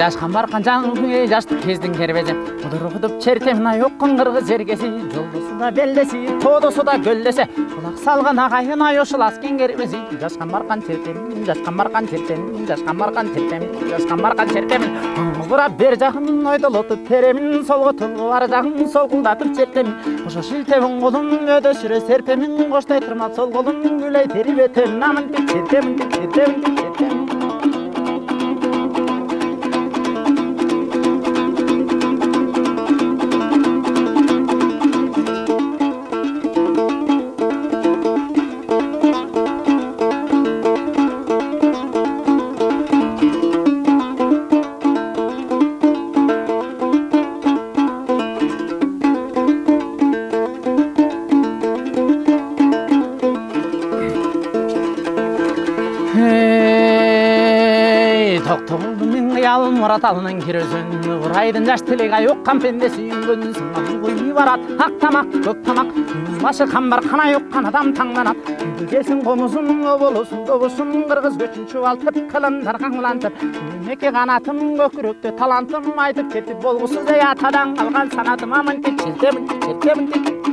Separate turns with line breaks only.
жашкан баркан жаңы жаштык кездин кербези кудуруп чертемин ай оккон кыргыз жергеси жолдосу да белдеси тоодосу да көлдесе кулак салган агайын ай ошол аскен кербези жашкан баркан чертемин жашкан баркан чертемин жашкан баркан чертемин жашкан баркан чертемин бурап бер жагын ойдолотуп теремин солго толгу ар жагын солкулдатып чертемин ошо шилтебин колум өдөшүрө серпемин коштой тырмап сол колум күлөй терип өтөм намын чертемин чертемин чертемин Мурат алынын кирөзүн урайдын жаш тилек ай оккан пендеси үнгөнүн сыңган куй барат ак тамак көк тамак башы камбар канай оккан адам таңданат келсин комузун оболосун добусун кыргыз көчүн чубалтып кылымдар каңлантып меке канатым көкүрөктө талантым айтып кетип болгусуз эй атадан калган санатым амынтип чертемин чертемин